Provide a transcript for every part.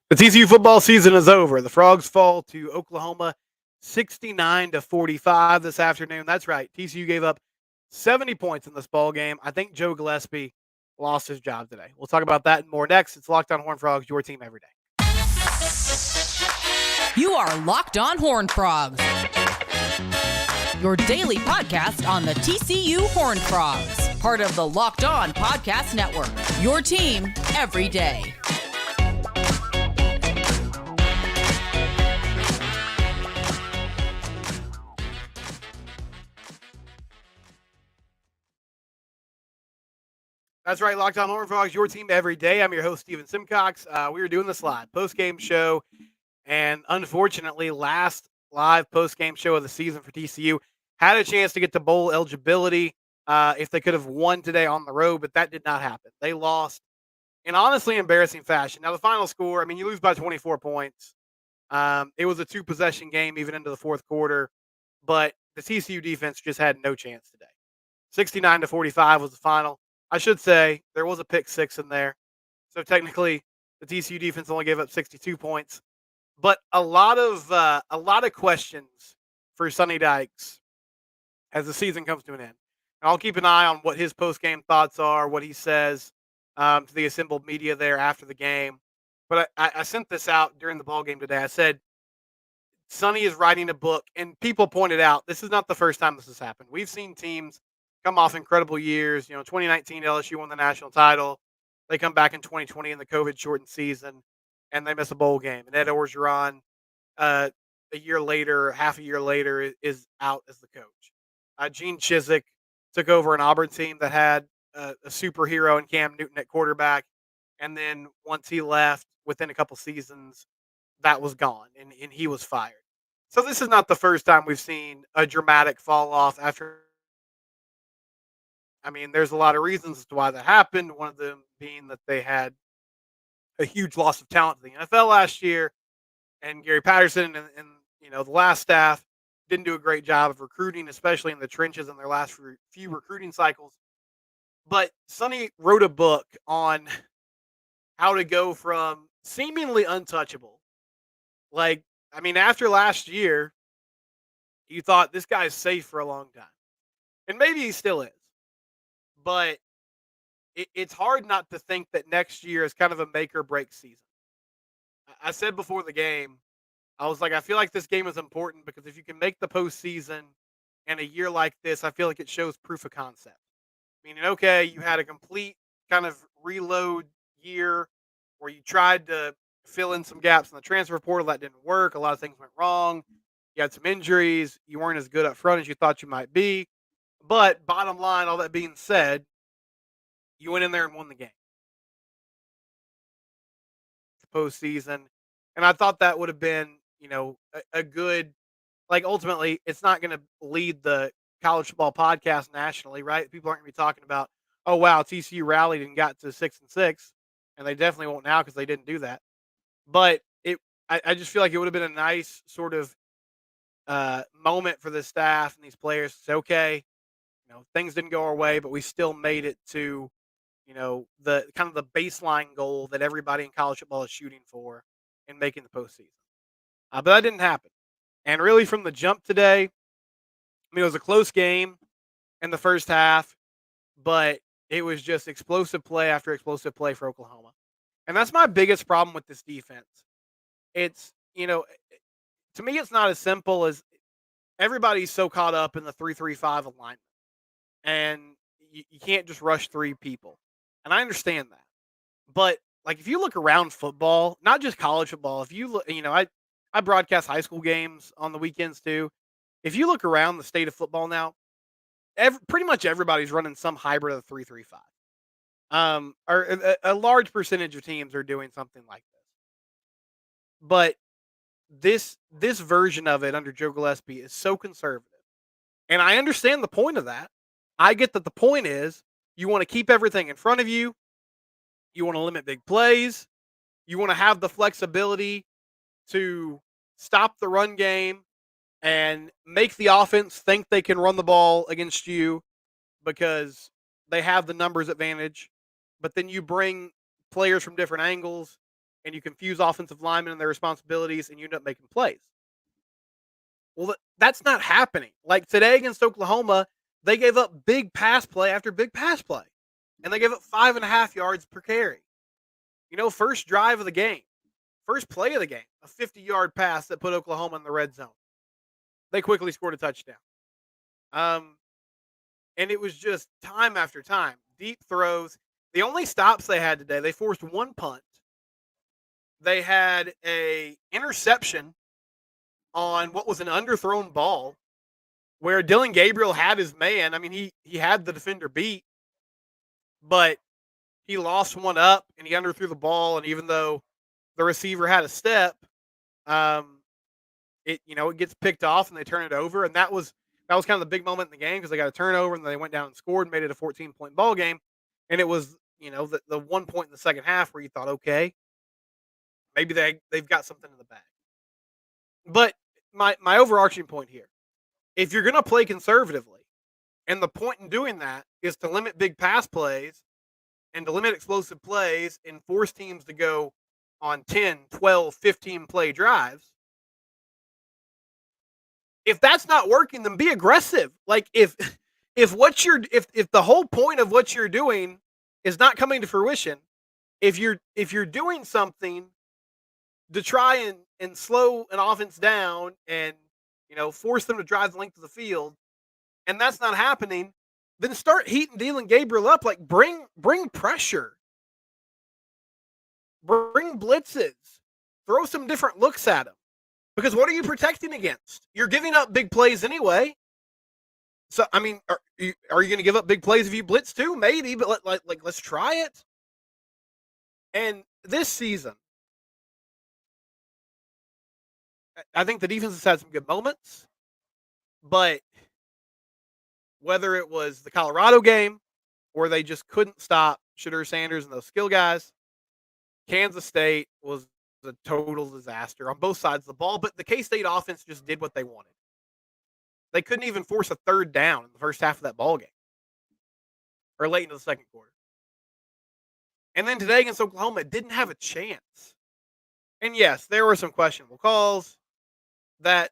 The TCU football season is over. The Frogs fall to Oklahoma 69-45 this afternoon. That's right. TCU gave up 70 points in this ball game. I think Joe Gillespie lost his job today. We'll talk about that and more next. It's Locked On Horned Frogs, your team every day. You are Locked On Horned Frogs, your daily podcast on the TCU Horned Frogs, part of the Locked On Podcast Network, your team every day. That's right, Locked On Horned Frogs, your team every day. I'm your host, Steven Simcox. We are doing this live, post-game show, and unfortunately, last live post-game show of the season for TCU. Had a chance to get to bowl eligibility if they could have won today on the road, but that did not happen. They lost in honestly embarrassing fashion. Now, the final score, you lose by 24 points. It was a two-possession game even into the fourth quarter, but the TCU defense just had no chance today. 69-45 was the final. I should say there was a pick six in there. So technically the TCU defense only gave up 62 points. But a lot of questions for Sonny Dykes as the season comes to an end. And I'll keep an eye on what his post-game thoughts are, what he says to the assembled media there after the game. But I sent this out during the ball game today. I said, Sonny is writing a book, and people pointed out this is not the first time this has happened. We've seen teams come off incredible years. 2019 LSU won the national title. They come back in 2020 in the COVID shortened season, and they miss a bowl game. And Ed Orgeron, a year later, half a year later, is out as the coach. Gene Chizik took over an Auburn team that had a superhero in Cam Newton at quarterback, and then once he left, within a couple seasons, that was gone, and he was fired. So this is not the first time we've seen a dramatic fall off after. There's a lot of reasons as to why that happened. One of them being that they had a huge loss of talent to the NFL last year, and Gary Patterson and the last staff didn't do a great job of recruiting, especially in the trenches in their last few recruiting cycles. But Sonny wrote a book on how to go from seemingly untouchable. After last year, you thought this guy's safe for a long time. And maybe he still is. But it's hard not to think that next year is kind of a make or break season. I said before the game, I was like, I feel like this game is important because if you can make the postseason in a year like this, I feel like it shows proof of concept. Meaning, okay, you had a complete kind of reload year where you tried to fill in some gaps in the transfer portal. That didn't work. A lot of things went wrong. You had some injuries. You weren't as good up front as you thought you might be. But bottom line, all that being said, you went in there and won the game. Postseason. And I thought that would have been, a good, ultimately, it's not going to lead the college football podcast nationally, right? People aren't going to be talking about, oh, wow, TCU rallied and got to 6-6. And they definitely won't now because they didn't do that. But I just feel like it would have been a nice sort of moment for the staff and these players to say, okay, things didn't go our way, but we still made it to, the kind of the baseline goal that everybody in college football is shooting for in making the postseason. But that didn't happen. And really from the jump today, it was a close game in the first half, but it was just explosive play after explosive play for Oklahoma. And that's my biggest problem with this defense. It's, to me, it's not as simple as everybody's so caught up in the 3-3-5 alignment. And you can't just rush three people. And I understand that. But, if you look around football, not just college football, if you look, I broadcast high school games on the weekends too. If you look around the state of football now, pretty much everybody's running some hybrid of 3-3-5. Or a large percentage of teams are doing something like this. But this version of it under Joe Gillespie is so conservative. And I understand the point of that. I get that the point is you want to keep everything in front of you. You want to limit big plays. You want to have the flexibility to stop the run game and make the offense think they can run the ball against you because they have the numbers advantage. But then you bring players from different angles and you confuse offensive linemen and their responsibilities, and you end up making plays. Well, that's not happening. Like today against Oklahoma, they gave up big pass play after big pass play, and they gave up 5.5 yards per carry. First drive of the game, first play of the game, a 50-yard pass that put Oklahoma in the red zone. They quickly scored a touchdown. And it was just time after time, deep throws. The only stops they had today, they forced one punt. They had a interception on what was an underthrown ball where Dylan Gabriel had his man. I mean, he had the defender beat, but he lost one up and he underthrew the ball. And even though the receiver had a step, it gets picked off and they turn it over. And that was kind of the big moment in the game because they got a turnover and they went down and scored and made it a 14-point ball game. And it was, the 1 point in the second half where you thought, okay, maybe they've got something in the bag. But my overarching point here, if you're going to play conservatively, and the point in doing that is to limit big pass plays and to limit explosive plays and force teams to go on 10, 12, 15 play drives, if that's not working, then be aggressive. Like if the whole point of what you're doing is not coming to fruition, if you're doing something to try and slow an offense down and force them to drive the length of the field, and that's not happening, then start heating Dylan Gabriel up. Like bring pressure, bring blitzes, throw some different looks at him. Because what are you protecting against? You're giving up big plays anyway. So I mean, are you going to give up big plays if you blitz too? Maybe, but let's try it. And this season, I think the defense has had some good moments, but whether it was the Colorado game where they just couldn't stop Shedeur Sanders and those skill guys, Kansas State was a total disaster on both sides of the ball, but the K-State offense just did what they wanted. They couldn't even force a third down in the first half of that ball game or late into the second quarter. And then today against Oklahoma, it didn't have a chance. And yes, there were some questionable calls. That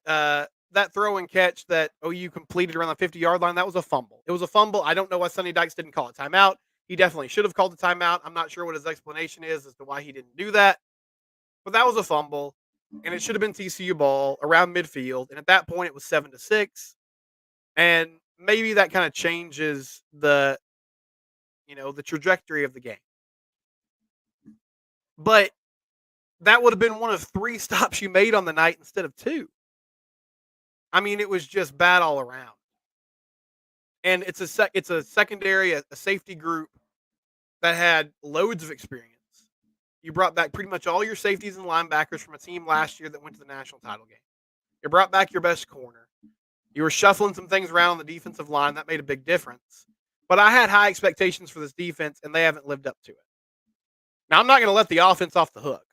throw and catch that OU completed around the 50-yard line, that was a fumble. It was a fumble. I don't know why Sonny Dykes didn't call a timeout. He definitely should have called a timeout. I'm not sure what his explanation is as to why he didn't do that. But that was a fumble, and it should have been TCU ball around midfield. And at that point, it was 7-6. And maybe that kind of changes the trajectory of the game. But that would have been one of 3 stops you made on the night instead of 2. I mean, it was just bad all around. And it's a secondary, a safety group that had loads of experience. You brought back pretty much all your safeties and linebackers from a team last year that went to the national title game. You brought back your best corner. You were shuffling some things around on the defensive line. That made a big difference. But I had high expectations for this defense, and they haven't lived up to it. Now, I'm not going to let the offense off the hook.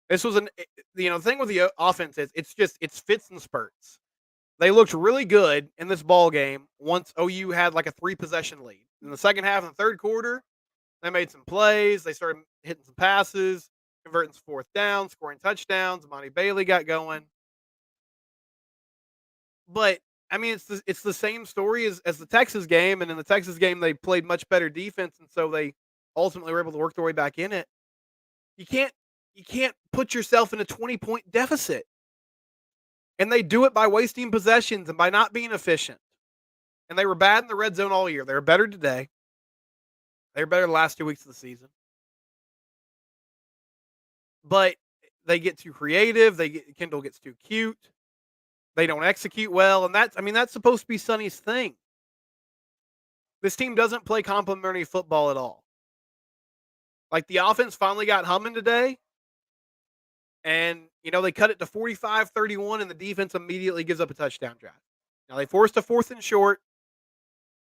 This was the thing with the offense is it's fits and spurts. They looked really good in this ball game once OU had like a 3-possession lead. In the second half and the third quarter, they made some plays. They started hitting some passes, converting some fourth down, scoring touchdowns. Monty Bailey got going. But I mean, it's the same story as the Texas game. And in the Texas game, they played much better defense, and so they ultimately were able to work their way back in it. You can't put yourself in a 20-point deficit. And they do it by wasting possessions and by not being efficient. And they were bad in the red zone all year. They were better today. They were better the last 2 weeks of the season. But they get too creative. Kendall gets too cute. They don't execute well. And that's supposed to be Sonny's thing. This team doesn't play complementary football at all. Like the offense finally got humming today. And, they cut it to 45-31, and the defense immediately gives up a touchdown drive. Now, they forced a 4th and short,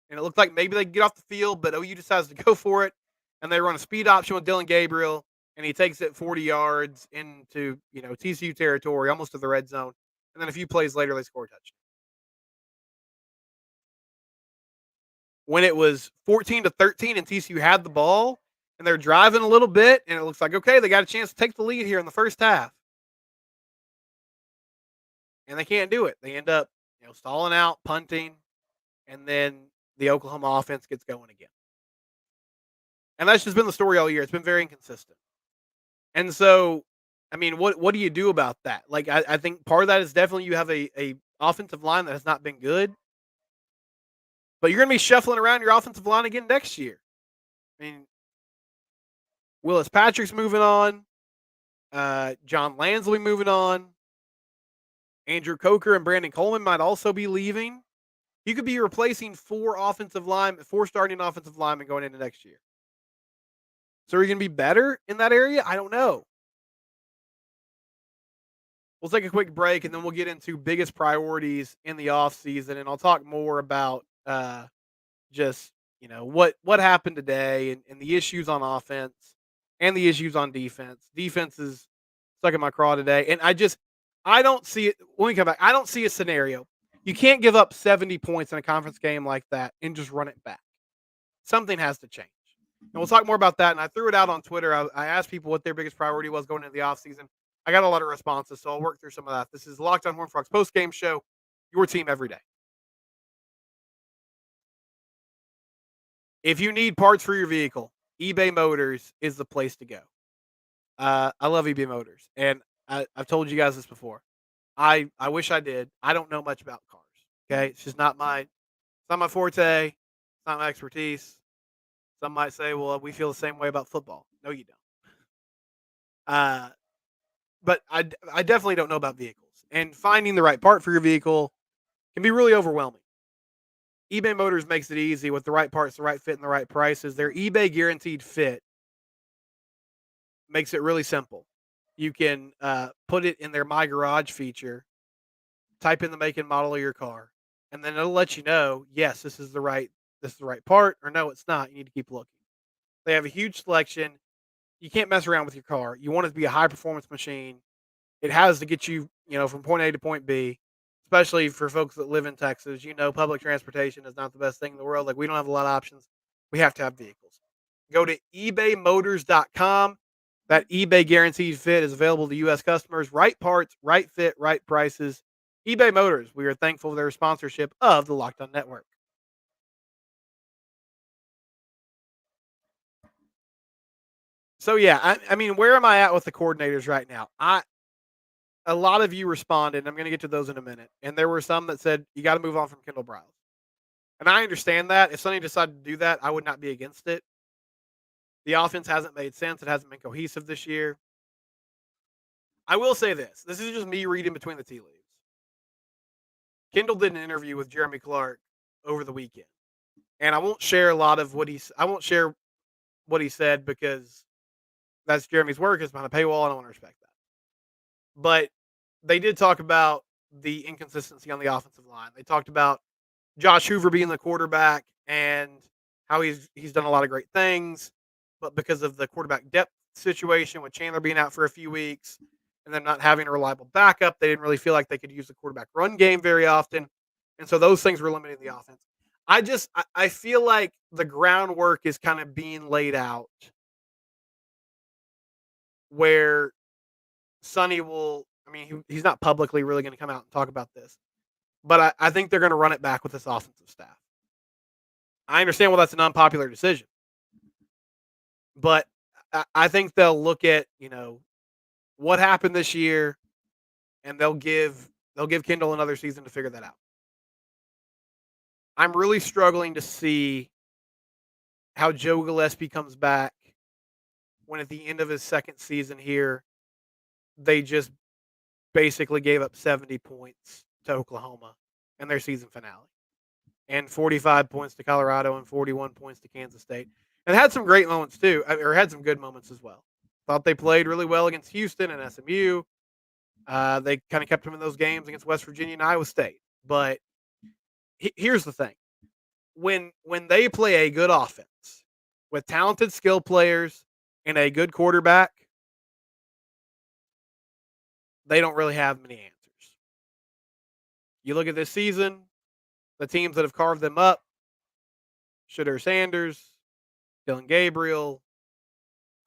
and it looked like maybe they could get off the field, but OU decides to go for it, and they run a speed option with Dylan Gabriel, and he takes it 40 yards into, TCU territory, almost to the red zone. And then a few plays later, they score a touchdown. When it was 14-13 and TCU had the ball, and they're driving a little bit, and it looks like, okay, they got a chance to take the lead here in the first half, and they can't do it. They end up, stalling out, punting, and then the Oklahoma offense gets going again. And that's just been the story all year. It's been very inconsistent. And so, I mean, what do you do about that? Like, I think part of that is definitely you have a offensive line that has not been good, but you're going to be shuffling around your offensive line again next year. I mean, Willis Patrick's moving on. John Lansley moving on. Andrew Coker and Brandon Coleman might also be leaving. You could be replacing four starting offensive linemen going into next year. So are you going to be better in that area? I don't know. We'll take a quick break and then we'll get into biggest priorities in the offseason. And I'll talk more about just, what happened today and the issues on offense and the issues on defense. Defense is stuck in my craw today. And I don't see it. When we come back, I don't see a scenario. You can't give up 70 points in a conference game like that and just run it back. Something has to change. And we'll talk more about that. And I threw it out on Twitter. I asked people what their biggest priority was going into the offseason. I got a lot of responses, so I'll work through some of that. This is the Locked On Horned Frogs post-game show, your team every day. If you need parts for your vehicle, eBay Motors is the place to go. I love eBay Motors, and I've told you guys this before. I wish I did. I don't know much about cars. Okay, it's just not my forte. It's not my expertise. Some might say, "Well, we feel the same way about football." No, you don't. But I definitely don't know about vehicles, and finding the right part for your vehicle can be really overwhelming. eBay Motors makes it easy with the right parts, the right fit, and the right prices. Their eBay Guaranteed Fit makes it really simple. You can put it in their My Garage feature, type in the make and model of your car, and then it'll let you know, yes, this is the right part, or no, it's not. You need to keep looking. They have a huge selection. You can't mess around with your car. You want it to be a high performance machine. It has to get you, from point A to point B, especially for folks that live in Texas. Public transportation is not the best thing in the world. Like, we don't have a lot of options. We have to have vehicles. Go to ebaymotors.com. That eBay Guaranteed Fit is available to U.S. customers. Right parts, right fit, right prices. eBay Motors. We are thankful for their sponsorship of the Locked On Network. So, yeah, I mean, where am I at with the coordinators right now? A lot of you responded, and I'm going to get to those in a minute. And there were some that said, you got to move on from Kendall Briles. And I understand that. If somebody decided to do that, I would not be against it. The offense hasn't made sense. It hasn't been cohesive this year. I will say this. This is just me reading between the tea leaves. Kendall did an interview with Jeremy Clark over the weekend. And I won't share a lot of I won't share what he said because that's Jeremy's work. It's behind a paywall, and I want to respect that. But they did talk about the inconsistency on the offensive line. They talked about Josh Hoover being the quarterback and how he's done a lot of great things, but because of the quarterback depth situation with Chandler being out for a few weeks and them not having a reliable backup, they didn't really feel like they could use the quarterback run game very often. And so those things were limiting the offense. I feel like the groundwork is kind of being laid out where Sonny he's not publicly really going to come out and talk about this, but I think they're going to run it back with this offensive staff. I understand that's an unpopular decision, but I think they'll look at, what happened this year, and they'll give Kendall another season to figure that out. I'm really struggling to see how Joe Gillespie comes back when at the end of his second season here, they just basically gave up 70 points to Oklahoma in their season finale, and 45 points to Colorado and 41 points to Kansas State. And had some great moments too, or had some good moments as well. Thought they played really well against Houston and SMU. They kind of kept them in those games against West Virginia and Iowa State. But here's the thing. When they play a good offense with talented skill players and a good quarterback, they don't really have many answers. You look at this season, the teams that have carved them up, Shedeur Sanders, Dylan Gabriel,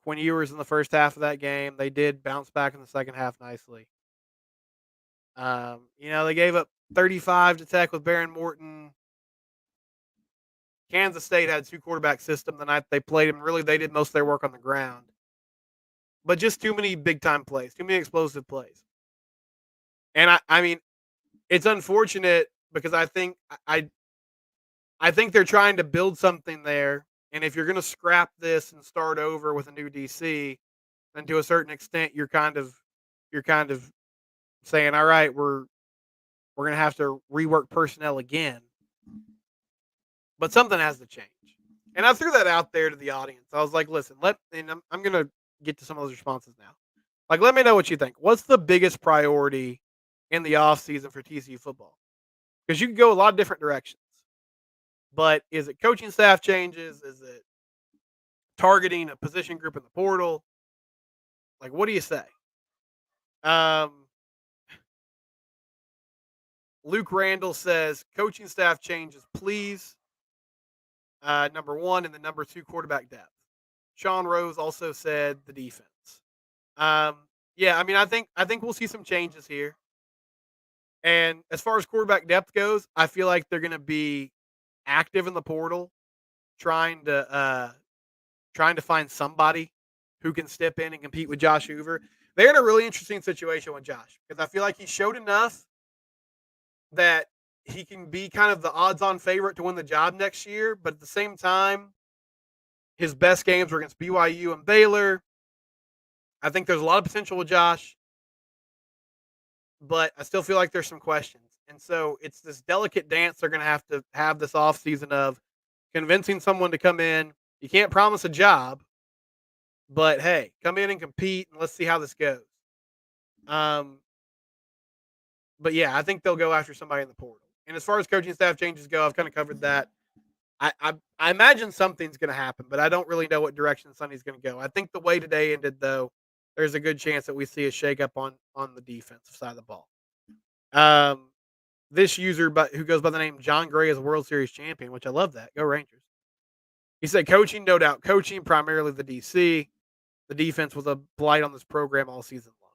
Quinn Ewers in the first half of that game. They did bounce back in the second half nicely. They gave up 35 to Tech with Baron Morton. Kansas State had 2 quarterback system the night they played, and really they did most of their work on the ground. But just too many big time plays, too many explosive plays. And I mean, it's unfortunate because I think they're trying to build something there. And if you're going to scrap this and start over with a new DC, then to a certain extent, you're kind of saying, all right, we're going to have to rework personnel again. But something has to change. And I threw that out there to the audience. I was like, listen, I'm going to get to some of those responses now. Like, let me know what you think. What's the biggest priority in the offseason for TCU football? Because you can go a lot of different directions. But is it coaching staff changes? Is it targeting a position group in the portal? Like, what do you say? Um, Luke Randall says coaching staff changes, please. Number one, and the number two, quarterback depth. Sean Rose also said the defense. Yeah, I mean, I think we'll see some changes here. And as far as quarterback depth goes, I feel like they're going to be active in the portal, trying to find somebody who can step in and compete with Josh Hoover. They're in a really interesting situation with Josh because I feel like he showed enough that he can be kind of the odds-on favorite to win the job next year. But at the same time, his best games were against BYU and Baylor. I think there's a lot of potential with Josh, but I still feel like there's some questions. And so it's this delicate dance they're going to have this offseason of convincing someone to come in. You can't promise a job, but hey, come in and compete, and let's see how this goes. Um, but yeah, I think they'll go after somebody in the portal. And as far as coaching staff changes go, I've kind of covered that. I imagine something's going to happen, but I don't really know what direction Sonny's going to go. I think the way today ended, though, there's a good chance that we see a shakeup on the defensive side of the ball. This user, who goes by the name John Gray, is a World Series champion, which I love that. Go Rangers. He said coaching, no doubt coaching, primarily the DC. The defense was a blight on this program all season long.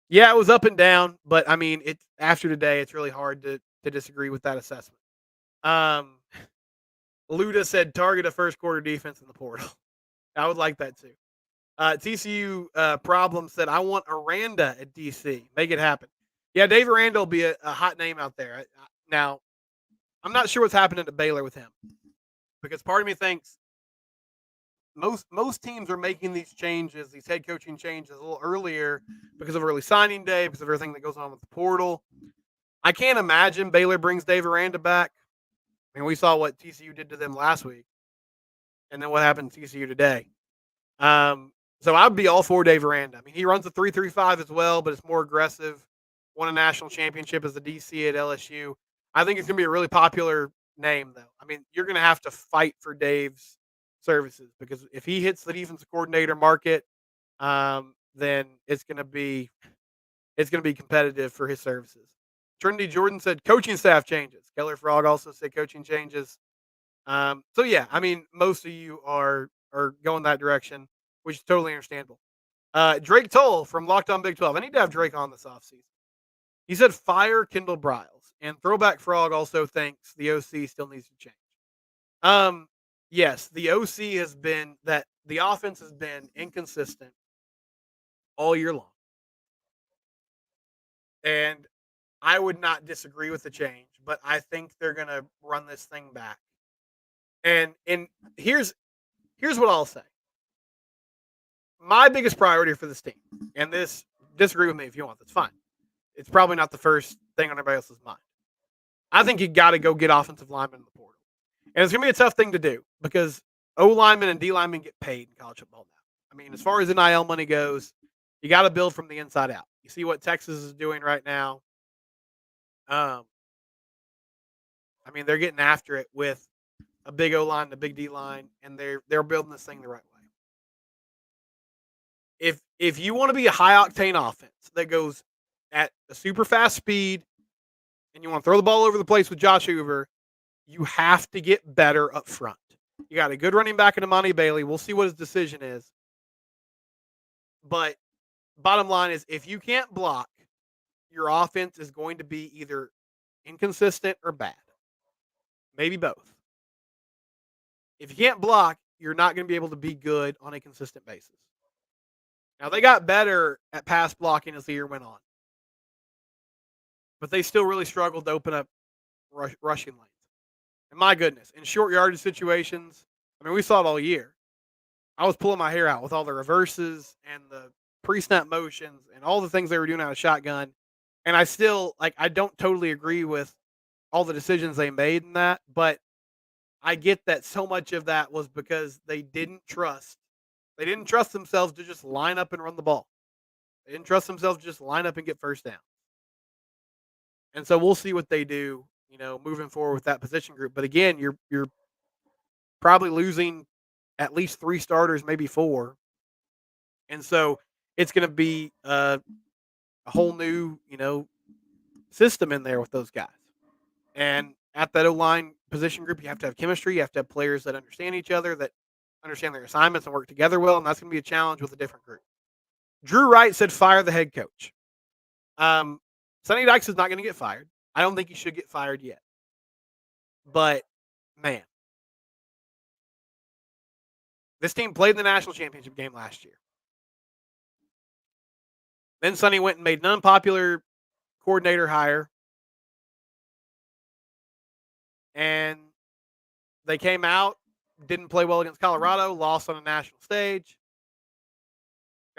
Yeah, it was up and down, but I mean, it's after today, it's really hard to disagree with that assessment. Luda said target a first quarter defense in the portal. I would like that too. TCU Problem said, I want Aranda at DC. Make it happen. Yeah, Dave Aranda will be a hot name out there. Now, I'm not sure what's happening at Baylor with him because part of me thinks most teams are making these changes, these head coaching changes a little earlier because of early signing day, because of everything that goes on with the portal. I can't imagine Baylor brings Dave Aranda back. I mean, we saw what TCU did to them last week, and then what happened to TCU today. So I'd be all for Dave Aranda. I mean, he runs a 3.35 as well, but it's more aggressive. Won a national championship as a DC at LSU. I think it's going to be a really popular name, though. I mean, you're going to have to fight for Dave's services because if he hits the defensive coordinator market, then it's going to be competitive for his services. Trinity Jordan said coaching staff changes. Keller Frog also said coaching changes. So yeah, I mean, most of you are going that direction, which is totally understandable. Drake Toll from Locked On Big 12. I need to have Drake on this offseason. He said fire Kendall Briles. And Throwback Frog also thinks the OC still needs to change. Yes, the OC has been that the offense has been inconsistent all year long. And I would not disagree with the change, but I think they're going to run this thing back. And here's what I'll say. My biggest priority for this team, and this, disagree with me if you want, that's fine. It's probably not the first thing on everybody else's mind. I think you got to go get offensive linemen in the portal. And it's going to be a tough thing to do because O linemen and D linemen get paid in college football now. I mean, as far as NIL money goes, you got to build from the inside out. You see what Texas is doing right now. I mean, they're getting after it with a big O line, a big D line, and they're building this thing the right way. If you want to be a high octane offense that goes at a super fast speed, and you want to throw the ball over the place with Josh Hoover, you have to get better up front. You got a good running back in Amani Bailey. We'll see what his decision is. But bottom line is if you can't block, your offense is going to be either inconsistent or bad. Maybe both. If you can't block, you're not going to be able to be good on a consistent basis. Now, they got better at pass blocking as the year went on, but they still really struggled to open up rushing lanes. And my goodness, in short yardage situations, I mean, we saw it all year. I was pulling my hair out with all the reverses and the pre-snap motions and all the things they were doing out of shotgun. And I still, I don't totally agree with all the decisions they made in that, but I get that so much of that was because they didn't trust. They didn't trust themselves to just line up and run the ball. They didn't trust themselves to just line up and get first down. And so we'll see what they do, moving forward with that position group. But again, you're probably losing at least 3 starters, maybe 4. And so it's going to be a whole new, system in there with those guys. And at that O-line position group, you have to have chemistry. You have to have players that understand each other, that understand their assignments and work together well. And that's going to be a challenge with a different group. Drew Wright said fire the head coach. Sonny Dykes is not going to get fired. I don't think he should get fired yet. But, man, this team played in the national championship game last year. Then Sonny went and made an unpopular coordinator hire. And they came out, didn't play well against Colorado, lost on a national stage,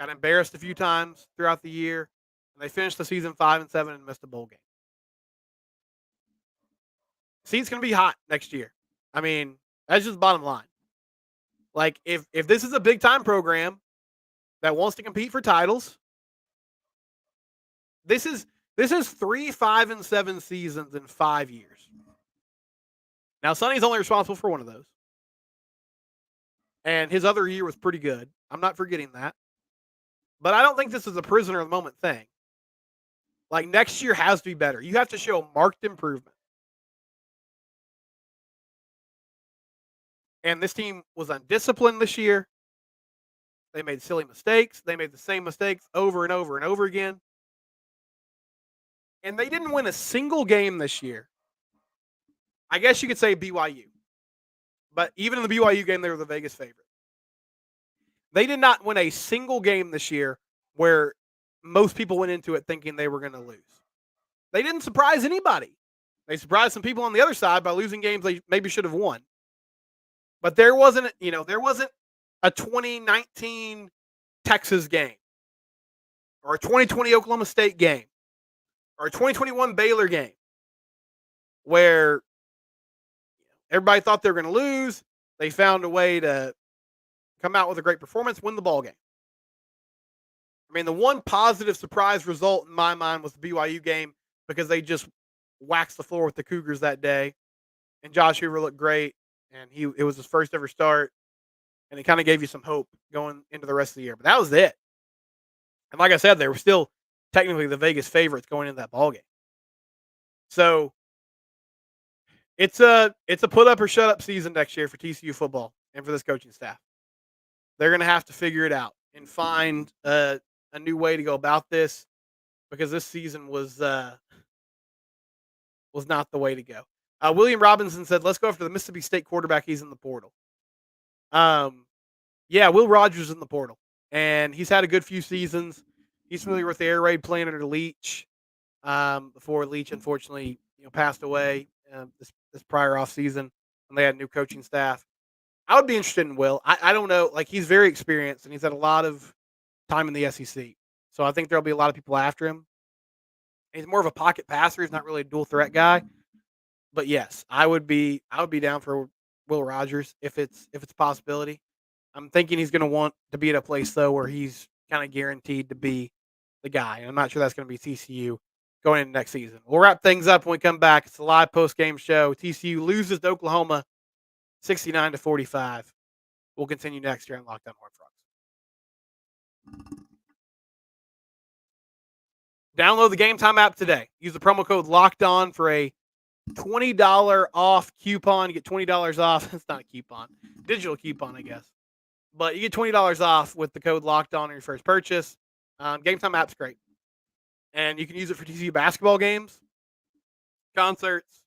got embarrassed a few times throughout the year, and they finished the season 5-7 and missed a bowl game. Seat's going to be hot next year. I mean, that's just the bottom line. Like, if this is a big-time program that wants to compete for titles, this is 3 5-7 seasons in 5 years. Now, Sonny's only responsible for one of those. And his other year was pretty good. I'm not forgetting that. But I don't think this is a prisoner of the moment thing. Like, next year has to be better. You have to show marked improvement. And this team was undisciplined this year. They made silly mistakes. They made the same mistakes over and over and over again. And they didn't win a single game this year. I guess you could say BYU. But even in the BYU game, they were the Vegas favorite. They did not win a single game this year where most people went into it thinking they were going to lose. They didn't surprise anybody. They surprised some people on the other side by losing games they maybe should have won. But there wasn't a 2019 Texas game or a 2020 Oklahoma State game or a 2021 Baylor game where everybody thought they were going to lose. They found a way to come out with a great performance, win the ball game. I mean, the one positive surprise result in my mind was the BYU game because they just waxed the floor with the Cougars that day. And Josh Hoover looked great, and it was his first ever start. And it kind of gave you some hope going into the rest of the year. But that was it. And like I said, they were still technically the Vegas favorites going into that ball game. So it's a put up or shut up season next year for TCU football and for this coaching staff. They're going to have to figure it out and find a new way to go about this because this season was not the way to go. William Robinson said, "Let's go after the Mississippi State quarterback. He's in the portal." Yeah, Will Rogers is in the portal, and he's had a good few seasons. He's familiar with the air raid plan under Leach before Leach unfortunately passed away this prior offseason when they had a new coaching staff. I would be interested in Will. I don't know. Like, he's very experienced, and he's had a lot of time in the SEC. So I think there'll be a lot of people after him. He's more of a pocket passer. He's not really a dual threat guy. But yes, I would be down for Will Rogers if it's a possibility. I'm thinking he's going to want to be at a place, though, where he's kind of guaranteed to be the guy. And I'm not sure that's going to be TCU going into next season. We'll wrap things up when we come back. It's a live post-game show. TCU loses to Oklahoma 69-45. We'll continue next year on Locked On Horned Frogs. Download the Game Time app today. Use the promo code Locked On for a $20 off coupon. You get $20 off. It's not a coupon. Digital coupon, I guess. but you get $20 off with the code Locked On your first purchase. Game Time app's great, and you can use it for TCU basketball games, concerts,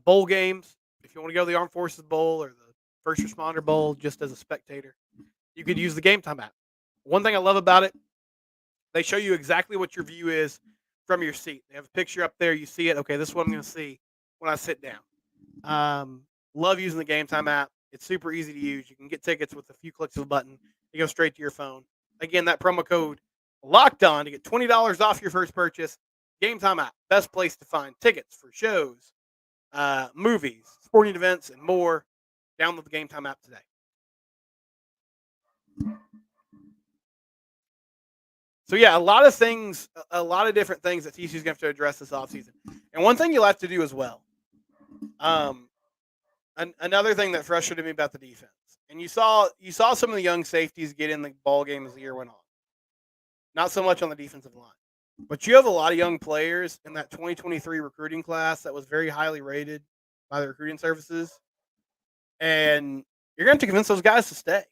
bowl games. If you want to go to the Armed Forces Bowl or the First Responder Bowl, just as a spectator, you could use the Game Time app. One thing I love about it, they show you exactly what your view is from your seat. They have a picture up there. You see it. Okay, this is what I'm going to see when I sit down. Love using the Game Time app. It's super easy to use. You can get tickets with a few clicks of a button. You go straight to your phone. Again, that promo code Locked On to get $20 off your first purchase. Game Time app, best place to find tickets for shows, movies, sporting events, and more. Download the Game Time app today. So yeah, a lot of things, a lot of different things that TCU's going to have to address this offseason. And one thing you'll have to do as well. Another thing that frustrated me about the defense, and you saw some of the young safeties get in the ball game as the year went on. Not so much on the defensive line, but you have a lot of young players in that 2023 recruiting class that was very highly rated by the recruiting services, and you're going to have to convince those guys to stay,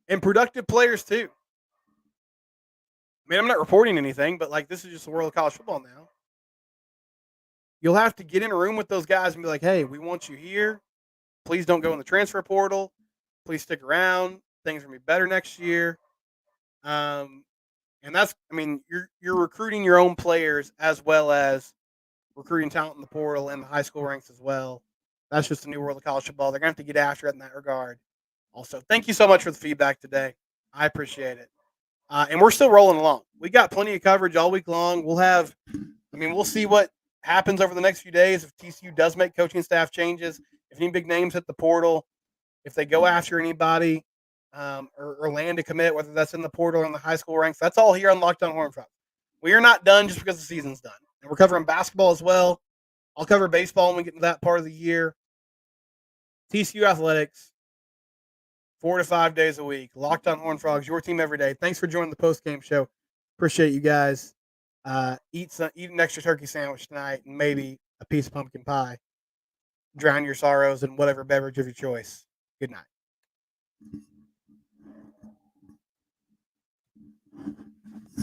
and productive players too. I mean, I'm not reporting anything, but like this is just the world of college football now. You'll have to get in a room with those guys and be like, "Hey, we want you here. Please don't go in the transfer portal. Please stick around. Things are going to be better next year." And that's, I mean, you're recruiting your own players as well as recruiting talent in the portal and the high school ranks as well. That's just the new world of college football. They're going to have to get after it in that regard. Also, thank you so much for the feedback today. I appreciate it. And we're still rolling along. We got plenty of coverage all week long. We'll see what happens over the next few days if TCU does make coaching staff changes, if any big names hit the portal, if they go after anybody or land a commit, whether that's in the portal or in the high school ranks. That's all here on Locked On Horned Frogs. We are not done just because the season's done. And we're covering basketball as well. I'll cover baseball when we get to that part of the year. TCU Athletics, 4 to 5 days a week. Locked On Horned Frogs, your team every day. Thanks for joining the post-game show. Appreciate you guys. Eat an extra turkey sandwich tonight and maybe a piece of pumpkin pie. Drown your sorrows in whatever beverage of your choice. Good night.